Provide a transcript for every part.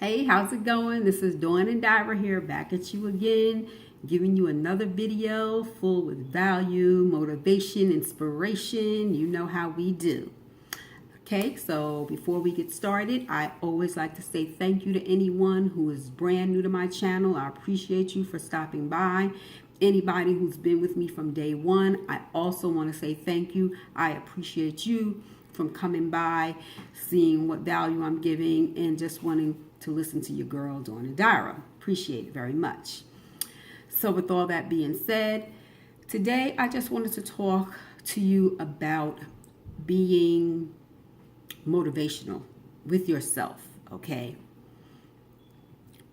Hey, how's it going? This is Dawn and Dyra here, back at you again, giving you another video full with value, motivation, inspiration. You know how we do. Okay, so before we get started, I always like to say thank you to anyone who is brand new to my channel. I appreciate you for stopping by. Anybody who's been with me from day one, I also want to say thank you. I appreciate you from coming by, seeing what value I'm giving, and just wanting to listen to your girl, Dawn and Dyra. Appreciate it very much. So with all that being said, today I just wanted to talk to you about being motivational with yourself, okay?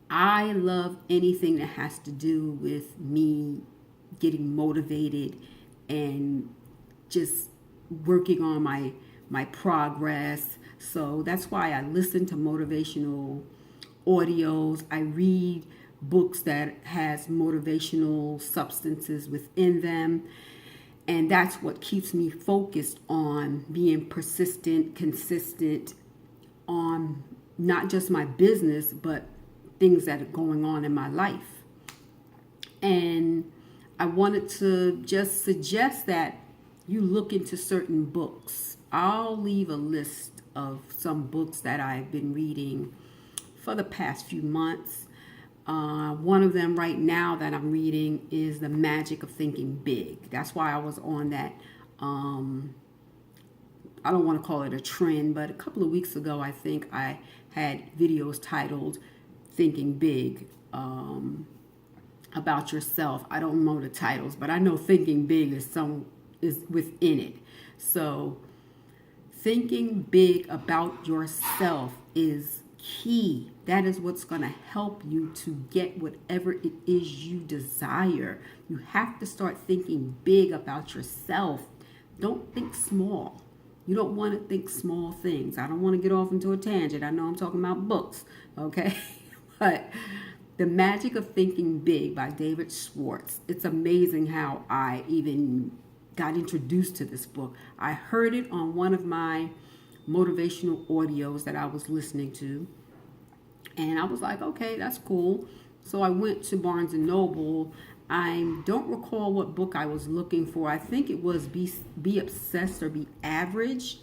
I love anything that has to do with me getting motivated and just working on my progress. So that's why I listen to motivational audios. I read books that has motivational substances within them. And that's what keeps me focused on being persistent, consistent on not just my business, but things that are going on in my life. And I wanted to just suggest that you look into certain books. I'll leave a list of some books that I've been reading for the past few months. One of them right now that I'm reading is The Magic of Thinking Big. That's why I was on that, I don't want to call it a trend, but a couple of weeks ago, I think I had videos titled Thinking Big, about yourself. I don't know the titles, but I know Thinking Big is within it. So thinking big about yourself is key. That is what's going to help you to get whatever it is you desire. You have to start thinking big about yourself. Don't think small. You don't want to think small things. I don't want to get off into a tangent. I know I'm talking about books, okay? But The Magic of Thinking Big by David Schwartz. It's amazing how I even got introduced to this book. I heard it on one of my motivational audios that I was listening to. And I was like, okay, that's cool. So I went to Barnes & Noble. I don't recall what book I was looking for. I think it was Be Obsessed or Be Average.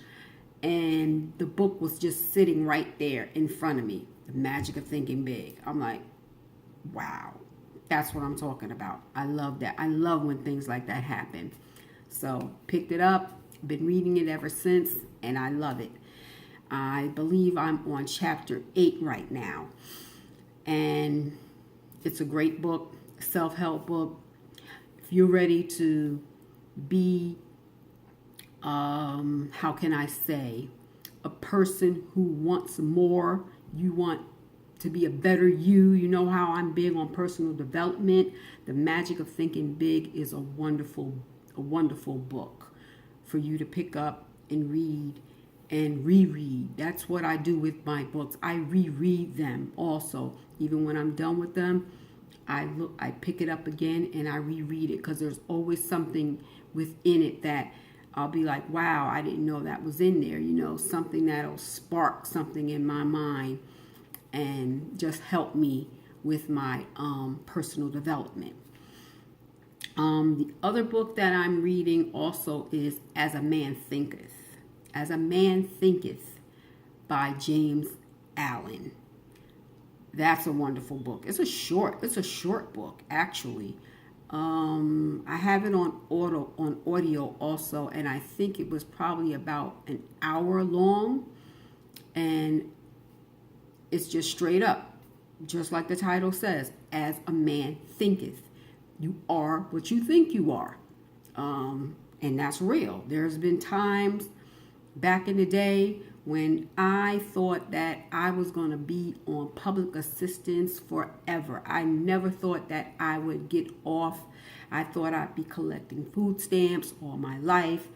And the book was just sitting right there in front of me. The Magic of Thinking Big. I'm like, wow, that's what I'm talking about. I love that. I love when things like that happen. So picked it up, been reading it ever since, and I love it. I believe I'm on chapter 8 right now. And it's a great book, self-help book. If you're ready to be, how can I say, a person who wants more, you want to be a better you. You know how I'm big on personal development. The Magic of Thinking Big is a wonderful book for you to pick up and read and reread. That's what I do with my books. I reread them also. Even when I'm done with them, I pick it up again and I reread it because there's always something within it that I'll be like, wow, I didn't know that was in there. You know, something that'll spark something in my mind and just help me with my personal development. The other book that I'm reading also is As a Man Thinketh. As a Man Thinketh by James Allen. That's a wonderful book. It's a short book, actually. I have it on audio also, and I think it was probably about an hour long. And it's just straight up, just like the title says, As a Man Thinketh. You are what you think you are. And that's real. There's been times back in the day when I thought that I was going to be on public assistance forever. I never thought that I would get off. I thought I'd be collecting food stamps all my life.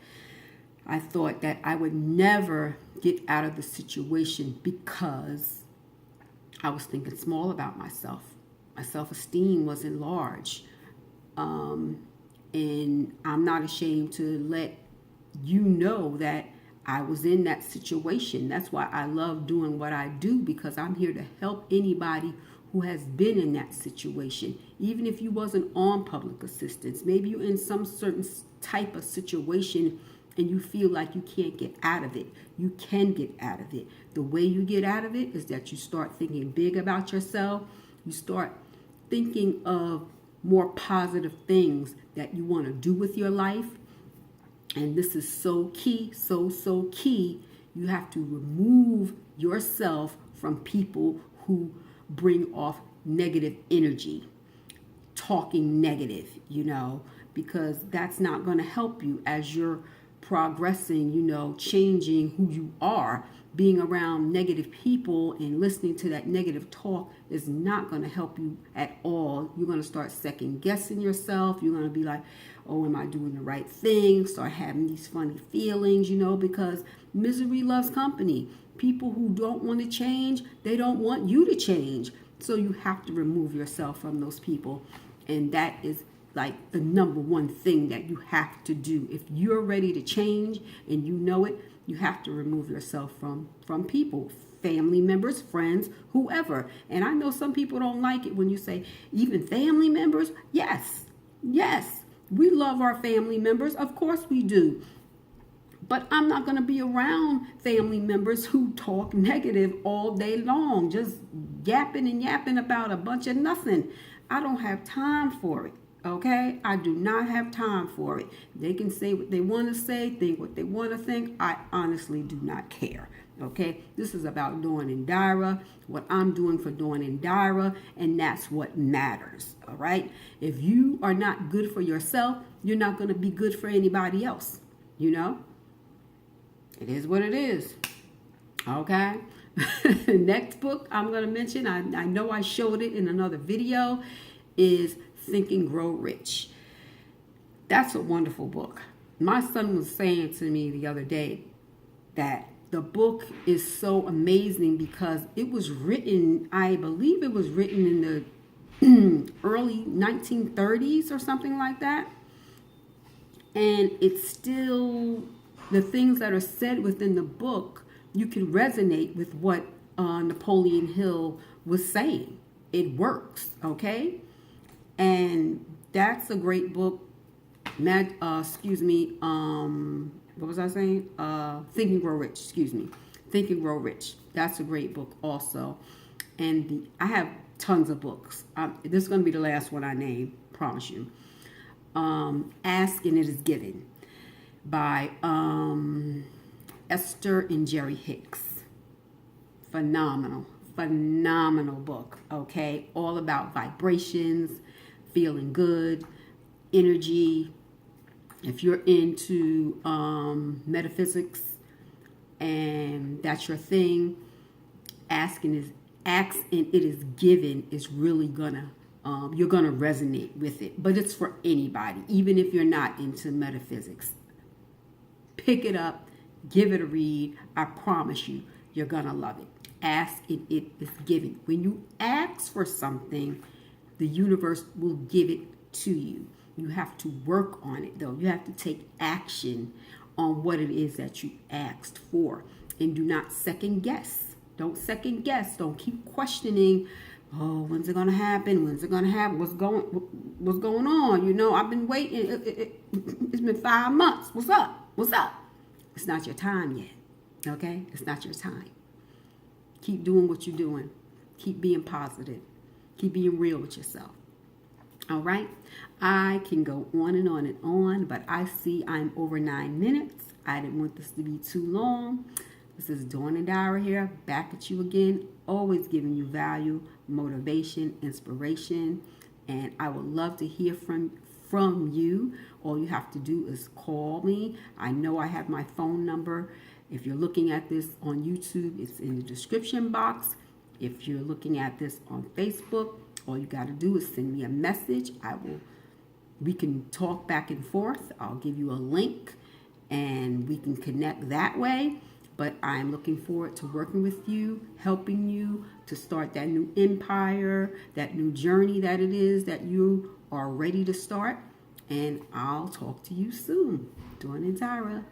I thought that I would never get out of the situation because I was thinking small about myself. My self-esteem wasn't large. And I'm not ashamed to let you know that I was in that situation. That's why I love doing what I do, because I'm here to help anybody who has been in that situation. Even if you wasn't on public assistance, maybe you're in some certain type of situation and you feel like you can't get out of it. You can get out of it. The way you get out of it is that you start thinking big about yourself. You start thinking of more positive things that you want to do with your life. And this is so key, so key. You have to remove yourself from people who bring off negative energy, talking negative, because that's not going to help you as you're progressing, changing who you are. Being around negative people and listening to that negative talk is not going to help you at all. You're going to start second guessing yourself. You're going to be like, oh, am I doing the right thing? Start having these funny feelings, because misery loves company. People who don't want to change, they don't want you to change. So you have to remove yourself from those people. And that is like the number one thing that you have to do. If you're ready to change and you know it, you have to remove yourself from people, family members, friends, whoever. And I know some people don't like it when you say even family members. Yes, we love our family members. Of course we do. But I'm not going to be around family members who talk negative all day long, just yapping about a bunch of nothing. I don't have time for it. Okay? I do not have time for it. They can say what they want to say, think what they want to think. I honestly do not care. Okay? This is about Dawn and Dyra, what I'm doing for Dawn and Dyra, and that's what matters. All right? If you are not good for yourself, you're not going to be good for anybody else. It is what it is. Okay? Next book I'm going to mention, I know I showed it in another video, is Think and Grow Rich. That's a wonderful book. My son was saying to me the other day that the book is so amazing because it was written, I believe it was written in the early 1930s or something like that. And it's still, the things that are said within the book, you can resonate with what Napoleon Hill was saying. It works, okay? And that's a great book. What was I saying? Think and Grow Rich, Think and Grow Rich. That's a great book also. And I have tons of books. This is going to be the last one I name, promise you. Ask and It Is Given by Esther and Jerry Hicks. Phenomenal book, okay? All about vibrations, feeling good, energy. If you're into metaphysics and that's your thing, Ask and It Is Given is really gonna, you're gonna resonate with it. But it's for anybody, even if you're not into metaphysics. Pick it up, give it a read. I promise you, you're gonna love it. Ask and It Is Given. When you ask for something, the universe will give it to you. You have to work on it, though. You have to take action on what it is that you asked for. And do not second guess. Don't second guess. Don't keep questioning, oh, when's it going to happen? When's it going to happen? What's going on? I've been waiting. It's been 5 months. What's up? It's not your time yet. Okay? It's not your time. Keep doing what you're doing. Keep being positive. Keep being real with yourself. All right? I can go on and on and on, but I see I'm over 9 minutes. I didn't want this to be too long. This is Dawn and Dyra here, back at you again, always giving you value, motivation, inspiration, and I would love to hear from you. All you have to do is call me. I know I have my phone number. If you're looking at this on YouTube, it's in the description box. If you're looking at this on Facebook, all you got to do is send me a message. We can talk back and forth. I'll give you a link and we can connect that way. But I'm looking forward to working with you, helping you to start that new empire, that new journey that it is that you are ready to start. And I'll talk to you soon. Dawn and Dyra.